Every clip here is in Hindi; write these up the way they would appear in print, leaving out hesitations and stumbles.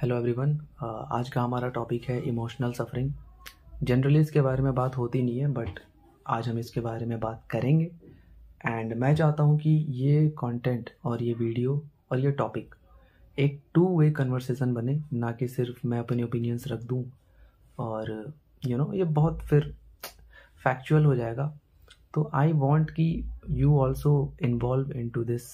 Hello everyone. आज का हमारा टॉपिक है इमोशनल सफरिंग। जनरली इसके बारे में बात होती नहीं है, बट आज हम इसके बारे में बात करेंगे। एंड मैं चाहता हूँ कि ये कंटेंट और ये वीडियो और ये टॉपिक एक टू वे कन्वर्सेशन बने, ना कि सिर्फ मैं अपने ओपिनियंस रख दूँ और ये बहुत फिर फैक्चुअल हो जाएगा। तो आई वॉन्ट कि you also involve into this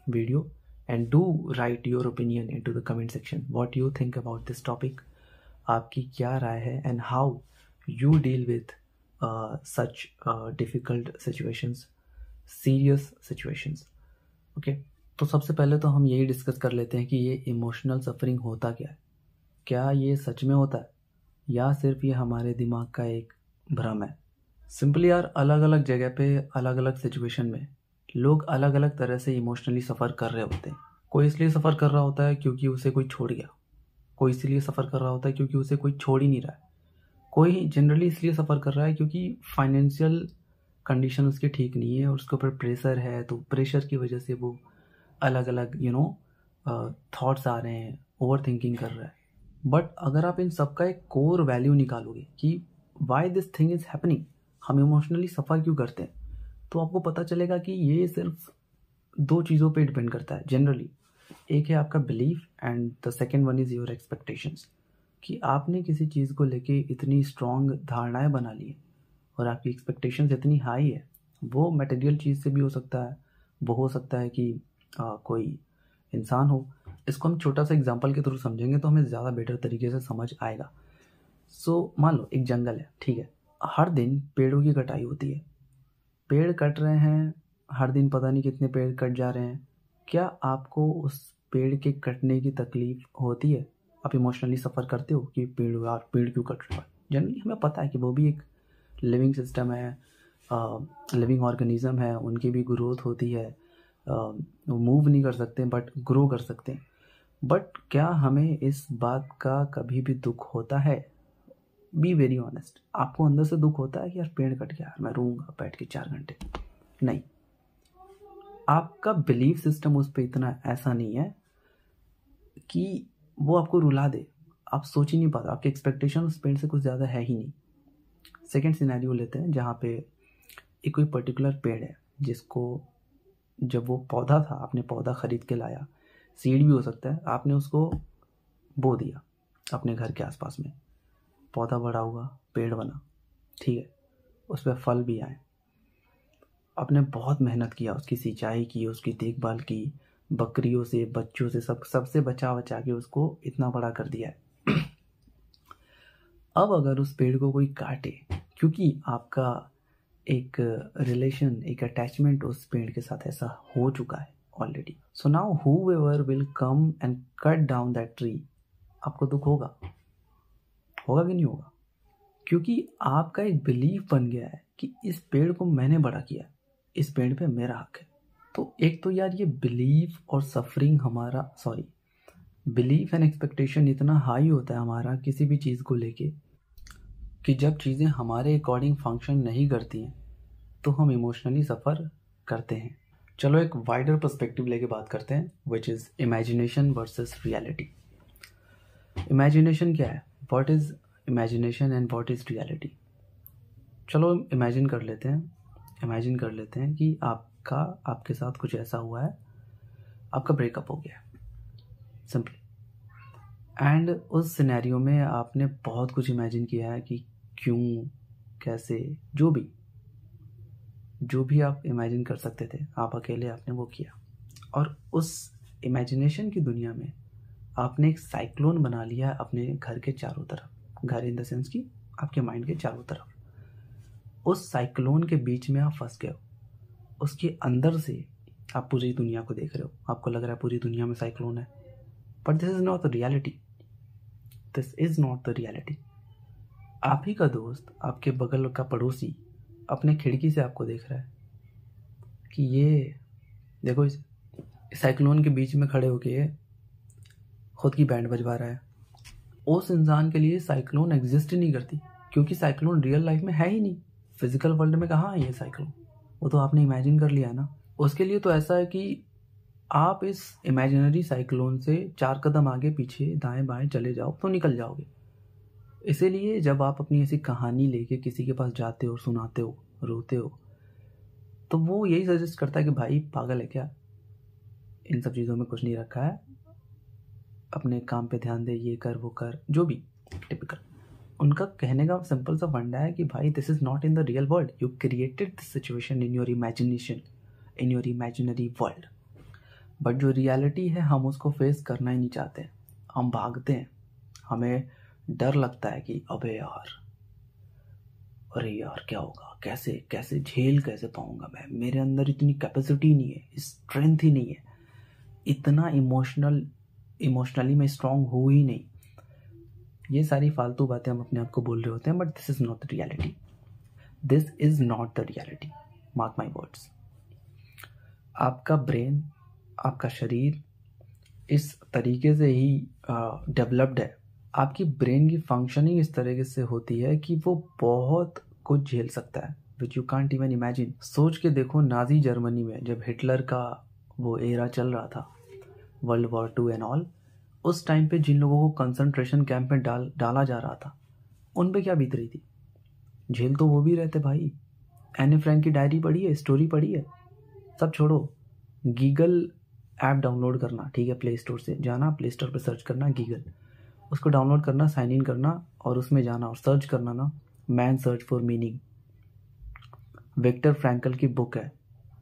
video and do write your opinion into the comment section. What you think about this topic? आपकी क्या राय है and how you deal with such difficult situations, serious situations. Okay, तो सबसे पहले तो हम यही डिस्कस कर लेते हैं कि ये इमोशनल सफरिंग होता क्या है। क्या ये सच में होता है या सिर्फ ये हमारे दिमाग का एक भ्रम है। सिंपली यार, अलग अलग जगह पे अलग अलग सिचुएशन में लोग अलग अलग तरह से इमोशनली सफ़र कर रहे होते हैं। कोई इसलिए सफ़र कर रहा होता है क्योंकि उसे कोई छोड़ गया, कोई इसलिए सफ़र कर रहा होता है क्योंकि उसे कोई छोड़ ही नहीं रहा है, कोई जनरली इसलिए सफ़र कर रहा है क्योंकि फाइनेंशियल कंडीशन उसकी ठीक नहीं है और उसके ऊपर प्रेशर है, तो प्रेशर की वजह से वो अलग अलग थॉट्स आ रहे हैं, ओवर थिंकिंग कर रहा है। बट अगर आप इन सब का एक कोर वैल्यू निकालोगे कि why this thing is happening, हम इमोशनली सफ़र क्यों करते हैं, तो आपको पता चलेगा कि ये सिर्फ दो चीज़ों पे डिपेंड करता है जनरली। एक है आपका belief and the second one is your expectations, कि आपने किसी चीज़ को लेके इतनी स्ट्रॉन्ग धारणाएं बना ली है और आपकी एक्सपेक्टेशंस इतनी हाई है। वो मटेरियल चीज़ से भी हो सकता है, वो हो सकता है कि कोई इंसान हो। इसको हम छोटा सा एग्जांपल के थ्रू समझेंगे तो हमें ज़्यादा बेटर तरीके से समझ आएगा। सो मान लो एक जंगल है, ठीक है, हर दिन पेड़ों की कटाई होती है, पेड़ कट रहे हैं हर दिन, पता नहीं कितने पेड़ कट जा रहे हैं। क्या आपको उस पेड़ के कटने की तकलीफ होती है? आप इमोशनली सफ़र करते हो कि पेड़ क्यों कट रहा है? जनरली हमें पता है कि वो भी एक लिविंग सिस्टम है, लिविंग ऑर्गेनिज्म है, उनकी भी ग्रोथ होती है, वो मूव नहीं कर सकते बट ग्रो कर सकते हैं। बट क्या हमें इस बात का कभी भी दुख होता है? बी वेरी ऑनेस्ट, आपको अंदर से दुख होता है कि यार पेड़ कट गया, मैं रोऊंगा बैठ के 4 घंटे? नहीं, आपका बिलीफ सिस्टम उस पर इतना ऐसा नहीं है कि वो आपको रुला दे। आप सोच ही नहीं पाते, आपके एक्सपेक्टेशन उस पेड़ से कुछ ज़्यादा है ही नहीं। सेकेंड सिनेरियो लेते हैं जहाँ पे एक कोई पर्टिकुलर पेड़ है जिसको जब वो पौधा था, आपने पौधा ख़रीद के लाया, सीड भी हो सकता है, आपने उसको बो दिया अपने घर के आसपास में, पौधा बड़ा हुआ, पेड़ बना, ठीक है, उस पर फल भी आए। आपने बहुत मेहनत किया, उसकी सिंचाई की, उसकी देखभाल की, बकरियों से, बच्चों से, सबसे बचा के उसको इतना बड़ा कर दिया है। अब अगर उस पेड़ को कोई काटे, क्योंकि आपका एक रिलेशन, एक अटैचमेंट उस पेड़ के साथ ऐसा हो चुका है already, so now whoever will come and cut down that tree, आपको दुख होगा कि नहीं होगा? क्योंकि आपका एक बिलीफ बन गया है कि इस पेड़ को मैंने बड़ा किया, इस पेड़ पे मेरा हक है। तो एक तो यार ये बिलीफ और सफरिंग हमारा, बिलीफ एंड एक्सपेक्टेशन इतना हाई होता है हमारा किसी भी चीज़ को लेके कि जब चीज़ें हमारे अकॉर्डिंग फंक्शन नहीं करती हैं तो हम इमोशनली सफ़र करते हैं। चलो एक वाइडर पर्सपेक्टिव लेके बात करते हैं, which is imagination versus reality. Imagination क्या है? What is imagination and what is reality? चलो इमेजिन कर लेते हैं कि आपके साथ कुछ ऐसा हुआ है, आपका ब्रेकअप हो गया है सिंपली, एंड उस सिनेरियो में आपने बहुत कुछ इमेजिन किया है कि क्यों, कैसे, जो भी आप इमेजिन कर सकते थे, आप अकेले आपने वो किया। और उस इमेजिनेशन की दुनिया में आपने एक साइक्लोन बना लिया है अपने घर के चारों तरफ, घर इन द सेंस कि आपके माइंड के चारों तरफ। उस साइक्लोन के बीच में आप फंस गए हो, उसके अंदर से आप पूरी दुनिया को देख रहे हो, आपको लग रहा है पूरी दुनिया में साइक्लोन है, but this is not the reality. आप ही का दोस्त, आपके बगल का पड़ोसी अपने खिड़की से आपको देख रहा है कि ये देखो, इस साइक्लोन के बीच में खड़े होके खुद की बैंड बजवा रहा है। उस इंसान के लिए साइक्लोन एग्जिस्ट ही नहीं करती, क्योंकि साइक्लोन रियल लाइफ में है ही नहीं। फिजिकल वर्ल्ड में कहाँ है ये साइक्लोन? वो तो आपने इमेजिन कर लिया है ना। उसके लिए तो ऐसा है कि आप इस इमेजिनरी साइक्लोन से 4 कदम आगे पीछे दाएं बाएं चले जाओ तो निकल जाओगे। इसीलिए जब आप अपनी ऐसी कहानी लेके किसी के पास जाते हो, सुनाते हो, रोते हो, तो वो यही सजेस्ट करता है कि भाई पागल है क्या, इन सब चीज़ों में कुछ नहीं रखा है, अपने काम पे ध्यान दे, ये कर वो कर, जो भी टिपिकल। उनका कहने का सिंपल सा फंडा है कि भाई this is not in the real world, you created this situation in your imagination, in your imaginary world. But जो रियलिटी है हम उसको फेस करना ही नहीं चाहते, हम भागते हैं। हमें डर लगता है कि अबे यार, अरे यार क्या होगा, कैसे कैसे झेल कैसे पाऊंगा मैं, मेरे अंदर इतनी कैपेसिटी नहीं है, स्ट्रेंथ ही नहीं है, इतना इमोशनली मैं स्ट्रांग हूँ ही नहीं। ये सारी फालतू बातें हम अपने आप को बोल रहे होते हैं, but this is not the reality, this is not the reality, mark my words. आपका ब्रेन, आपका शरीर इस तरीके से ही डेवलप्ड है, आपकी ब्रेन की फंक्शनिंग इस तरीके से होती है कि वो बहुत कुछ झेल सकता है, which you can't even imagine. सोच के देखो, नाजी जर्मनी में जब हिटलर का वो एरा चल रहा था, वर्ल्ड वॉर 2 एंड ऑल, उस टाइम पे जिन लोगों को कंसंट्रेशन कैंप में डाला जा रहा था, उन पे क्या बीत रही थी, झेल तो वो भी रहते भाई। एनी फ्रैंक की डायरी पढ़ी है, स्टोरी पढ़ी है, सब छोड़ो, गीगल ऐप डाउनलोड करना, ठीक है, प्ले स्टोर से जाना, प्ले स्टोर पे सर्च करना गीगल, उसको डाउनलोड करना, साइन इन करना और उसमें जाना और सर्च करना ना, man search for meaning, Victor Frankl की बुक है,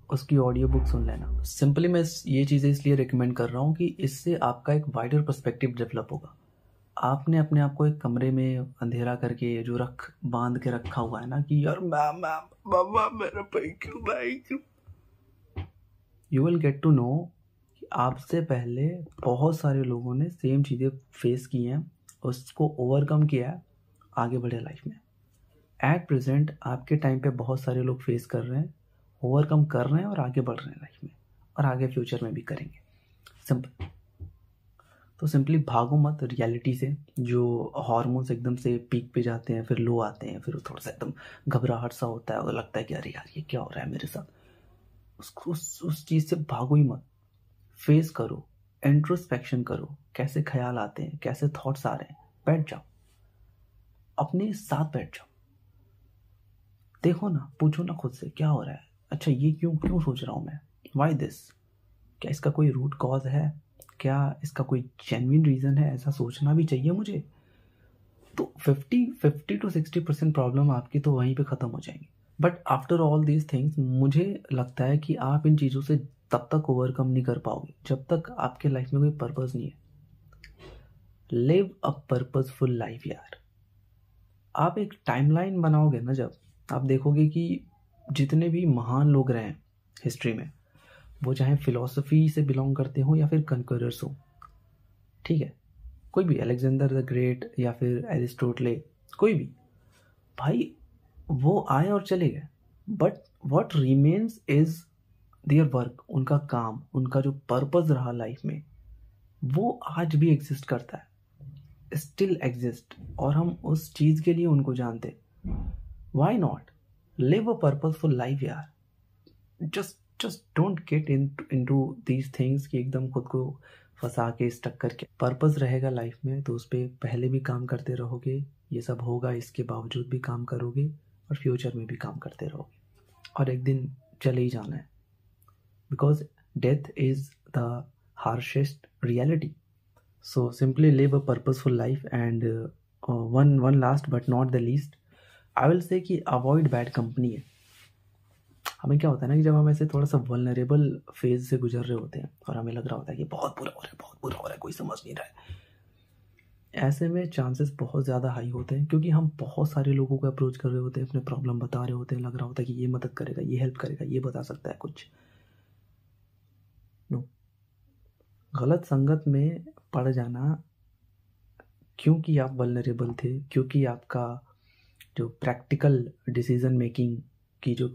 उसकी ऑडियो बुक सुन लेना। सिंपली मैं ये चीज़ें इसलिए रिकमेंड कर रहा हूँ कि इससे आपका एक वाइडर पर्सपेक्टिव डेवलप होगा। आपने अपने आप को एक कमरे में अंधेरा करके जो बांध के रखा हुआ है ना कि यार मैम मामा मेरा भाई क्यों, you will get to know कि आपसे पहले बहुत सारे लोगों ने सेम चीज़ें फेस की हैं, उसको ओवरकम किया है, आगे बढ़े लाइफ में। एट प्रेजेंट आपके टाइम पे बहुत सारे लोग फेस कर रहे हैं, ओवरकम कर रहे हैं और आगे बढ़ रहे हैं लाइफ में, और आगे फ्यूचर में भी करेंगे। सिंपल। तो सिंपली भागो मत रियलिटी से, जो हार्मोन्स एकदम से पीक पे जाते हैं, फिर लो आते हैं, फिर थोड़ा सा एकदम घबराहट सा होता है और लगता है कि अरे यार ये क्या हो रहा है मेरे साथ। उस चीज़ से भागो ही मत, फेस करो, इंट्रोस्पेक्शन करो, कैसे ख्याल आते हैं, कैसे थॉट्स आ रहे हैं, बैठ जाओ, अपने साथ बैठ जाओ, देखो ना, पूछो ना खुद से क्या हो रहा है, अच्छा ये क्यों सोच रहा हूँ मैं, वाई दिस, क्या इसका कोई रूट कॉज है, क्या इसका कोई जेन्युइन रीज़न है, ऐसा सोचना भी चाहिए मुझे। तो 50 to 60% प्रॉब्लम आपकी तो वहीं पे ख़त्म हो जाएंगी। But after all these things मुझे लगता है कि आप इन चीज़ों से तब तक ओवरकम नहीं कर पाओगे जब तक आपके लाइफ में कोई पर्पस नहीं है। लिव अ पर्पसफुल लाइफ यार। आप एक टाइमलाइन बनाओगे ना, जब आप देखोगे कि जितने भी महान लोग रहे हैं हिस्ट्री में, वो चाहे फिलॉसफी से बिलोंग करते हो या फिर कन्करर्स हो, ठीक है, कोई भी, अलेक्जेंडर द ग्रेट या फिर एरिस्टोटले, कोई भी, भाई वो आए और चले गए, but what remains is their work, उनका काम, उनका जो पर्पस रहा लाइफ में, वो आज भी एग्जिस्ट करता है, स्टिल एग्जिस्ट, और हम उस चीज़ के लिए उनको जानते। Why not live a purposeful life यार। Just don't get into these things कि एकदम खुद को फंसा के स्टक करके। पर्पस रहेगा लाइफ में तो उस पर पहले भी काम करते रहोगे, ये सब होगा, इसके बावजूद भी काम करोगे और फ्यूचर में भी काम करते रहोगे, और एक दिन चले ही जाना है, because death is the harshest reality. So simply live a purposeful life and one last but not the least, I will say कि अवॉइड बैड कंपनी है। हमें क्या होता है ना कि जब हम ऐसे थोड़ा सा वल्नरेबल फेज से गुजर रहे होते हैं और हमें लग रहा होता है कि बहुत बुरा हो रहा है, बहुत बुरा हो रहा है, कोई समझ नहीं रहा है, ऐसे में चांसेस बहुत ज़्यादा हाई होते हैं, क्योंकि हम बहुत सारे लोगों को अप्रोच कर रहे होते हैं, अपने प्रॉब्लम बता रहे होते हैं, लग रहा होता है कि ये मदद करेगा, ये हेल्प करेगा, ये बता सकता है कुछ। नो, गलत संगत में पड़ जाना, क्योंकि आप वल्नरेबल थे, क्योंकि आपका जो प्रैक्टिकल डिसीजन मेकिंग की जो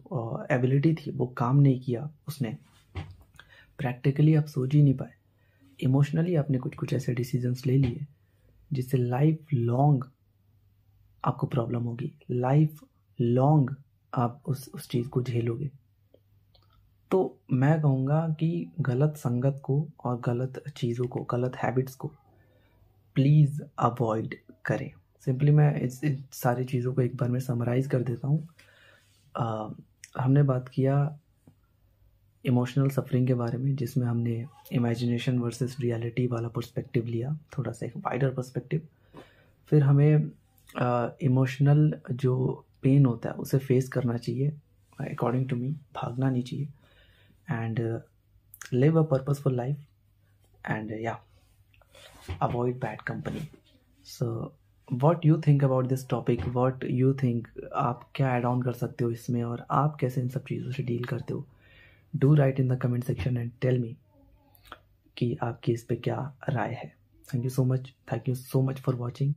एबिलिटी थी वो काम नहीं किया, उसने प्रैक्टिकली आप सोच ही नहीं पाए, इमोशनली आपने कुछ ऐसे डिसीजंस ले लिए जिससे लाइफ लॉन्ग आपको प्रॉब्लम होगी, लाइफ लॉन्ग आप उस चीज़ को झेलोगे। तो मैं कहूँगा कि गलत संगत को और गलत चीज़ों को, गलत हैबिट्स को प्लीज़ अवॉइड करें। सिंपली मैं इस सारी चीज़ों को एक बार में समराइज़ कर देता हूँ। हमने बात किया इमोशनल सफरिंग के बारे में, जिसमें हमने इमेजिनेशन वर्सेस रियलिटी वाला पर्सपेक्टिव लिया, थोड़ा सा एक वाइडर पर्सपेक्टिव। फिर हमें इमोशनल जो पेन होता है उसे फेस करना चाहिए, अकॉर्डिंग टू मी, भागना नहीं चाहिए, and live a purposeful life, and या avoid bad company. So what you think about this topic? What you think, आप क्या एड ऑन कर सकते हो इसमें, और आप कैसे इन सब चीज़ों से डील करते हो? Do write in the comment section and tell me कि आपकी इस पे क्या राय है। Thank you so much for watching.